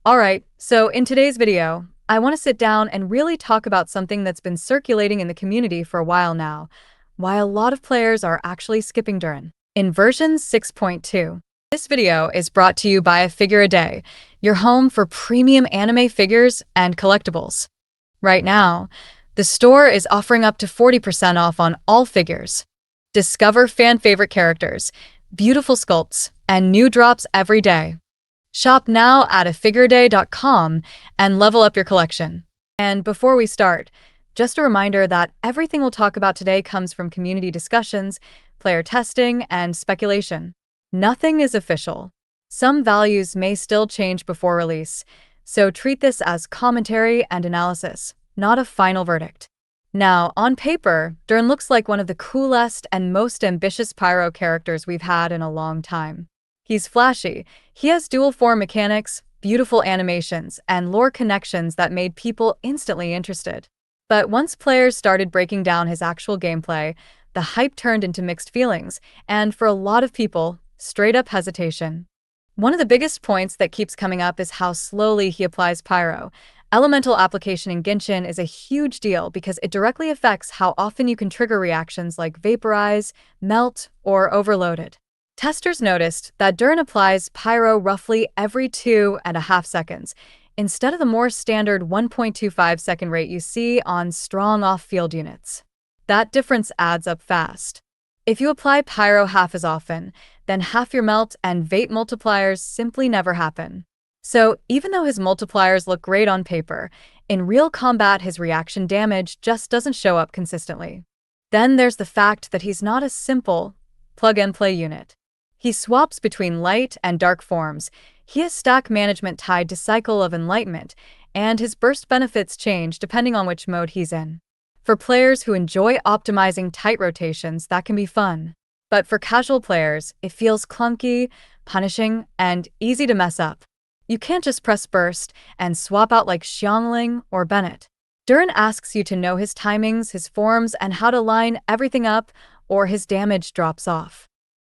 Alright, so in today's video, I want to sit down and really talk about something that's been circulating in the community for a while now, why a lot of players are actually skipping DURIN. In version 6.2, this video is brought to you by A Figure a Day, your home for premium anime figures and collectibles. Right now, the store is offering up to 40% off on all figures. Discover fan-favorite characters, beautiful sculpts, and new drops every day. Shop now at afigureday.com and level up your collection. And before we start, just a reminder that everything we'll talk about today comes from community discussions, player testing, and speculation. Nothing is official. Some values may still change before release, so treat this as commentary and analysis, not a final verdict. Now, on paper, DURIN looks like one of the coolest and most ambitious Pyro characters we've had in a long time. He's flashy, he has dual-form mechanics, beautiful animations, and lore connections that made people instantly interested. But once players started breaking down his actual gameplay, the hype turned into mixed feelings, and for a lot of people, straight-up hesitation. One of the biggest points that keeps coming up is how slowly he applies Pyro. Elemental application in Genshin is a huge deal because it directly affects how often you can trigger reactions like Vaporize, Melt, or Overloaded. Testers noticed that DURIN applies Pyro roughly every 2.5 seconds, instead of the more standard 1.25-second rate you see on strong off-field units. That difference adds up fast. If you apply Pyro half as often, then half your Melt and Vape multipliers simply never happen. So even though his multipliers look great on paper, in real combat his reaction damage just doesn't show up consistently. Then there's the fact that he's not a simple plug-and-play unit. He swaps between light and dark forms, he has stack management tied to Cycle of Enlightenment, and his burst benefits change depending on which mode he's in. For players who enjoy optimizing tight rotations, that can be fun. But for casual players, it feels clunky, punishing, and easy to mess up. You can't just press burst and swap out like Xiangling or Bennett. DURIN asks you to know his timings, his forms, and how to line everything up, or his damage drops off.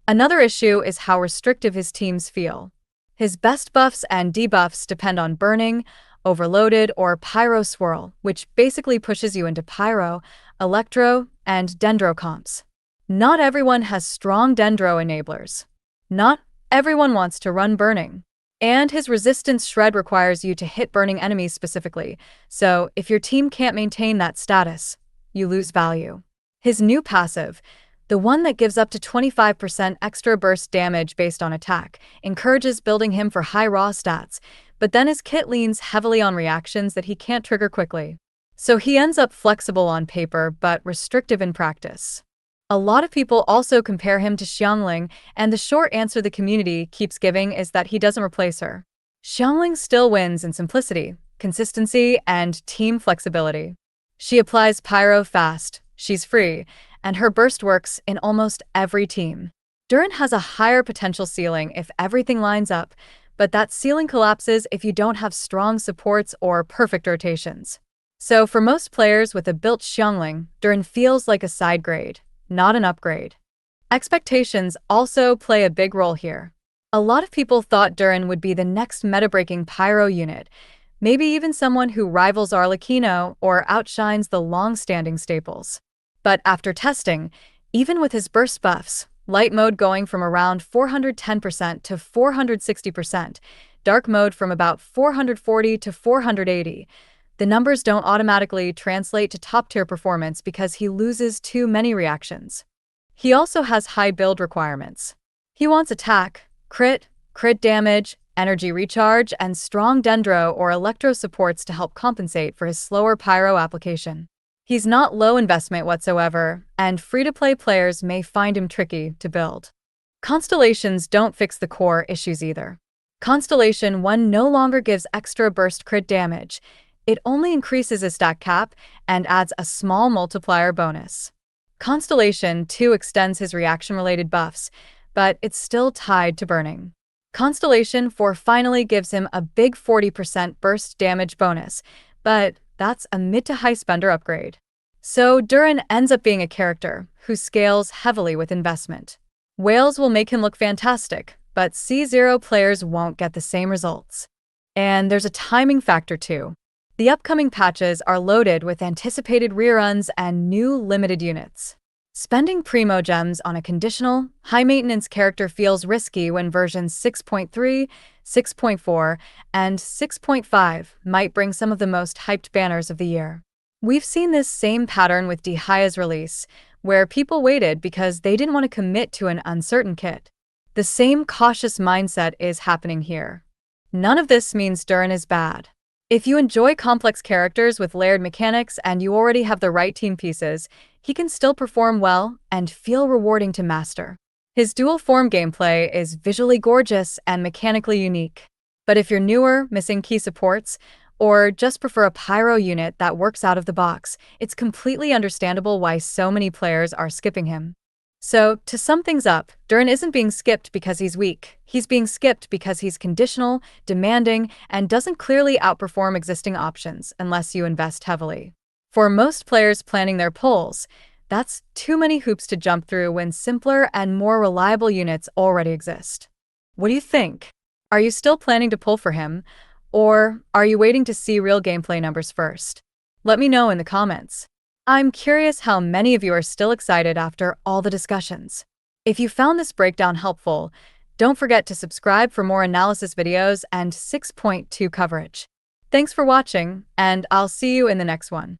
Another issue is how restrictive his teams feel. His best buffs and debuffs depend on Burning, Overloaded, or Pyro Swirl, which basically pushes you into Pyro, Electro, and Dendro comps. Not everyone has strong Dendro enablers. Not everyone wants to run Burning. And his Resistance Shred requires you to hit Burning enemies specifically, so if your team can't maintain that status, you lose value. His new passive, the one that gives up to 25% extra burst damage based on attack, encourages building him for high raw stats, but then his kit leans heavily on reactions that he can't trigger quickly. So he ends up flexible on paper but restrictive in practice. A lot of people also compare him to Xiangling, and the short answer the community keeps giving is that he doesn't replace her. Xiangling still wins in simplicity, consistency, and team flexibility. She applies Pyro fast, she's free, and her burst works in almost every team. DURIN has a higher potential ceiling if everything lines up, but that ceiling collapses if you don't have strong supports or perfect rotations. So for most players with a built Xiangling, DURIN feels like a side grade, not an upgrade. Expectations also play a big role here. A lot of people thought DURIN would be the next meta-breaking Pyro unit, maybe even someone who rivals Arlecchino or outshines the long-standing staples. But after testing, even with his burst buffs, light mode going from around 410% to 460%, dark mode from about 440 to 480, the numbers don't automatically translate to top-tier performance because he loses too many reactions. He also has high build requirements. He wants attack, crit damage, energy recharge, and strong Dendro or Electro supports to help compensate for his slower Pyro application. He's not low investment whatsoever, and free-to-play players may find him tricky to build. Constellations don't fix the core issues either. Constellation 1 no longer gives extra burst crit damage. It only increases his stack cap and adds a small multiplier bonus. Constellation 2 extends his reaction-related buffs, but it's still tied to Burning. Constellation 4 finally gives him a big 40% burst damage bonus, but that's a mid to high spender upgrade. So DURIN ends up being a character who scales heavily with investment. Whales will make him look fantastic, but C0 players won't get the same results. And there's a timing factor too. The upcoming patches are loaded with anticipated reruns and new limited units. Spending primo gems on a conditional, high-maintenance character feels risky when versions 6.3, 6.4, and 6.5 might bring some of the most hyped banners of the year. We've seen this same pattern with Dihaya's release, where people waited because they didn't want to commit to an uncertain kit. The same cautious mindset is happening here. None of this means DURIN is bad. If you enjoy complex characters with layered mechanics and you already have the right team pieces, he can still perform well and feel rewarding to master. His dual-form gameplay is visually gorgeous and mechanically unique. But if you're newer, missing key supports, or just prefer a pyro unit that works out of the box, it's completely understandable why so many players are skipping him. So, to sum things up, DURIN isn't being skipped because he's weak. He's being skipped because he's conditional, demanding, and doesn't clearly outperform existing options unless you invest heavily. For most players planning their pulls, that's too many hoops to jump through when simpler and more reliable units already exist. What do you think? Are you still planning to pull for him? Or are you waiting to see real gameplay numbers first? Let me know in the comments. I'm curious how many of you are still excited after all the discussions. If you found this breakdown helpful, don't forget to subscribe for more analysis videos and 6.2 coverage. Thanks for watching, and I'll see you in the next one.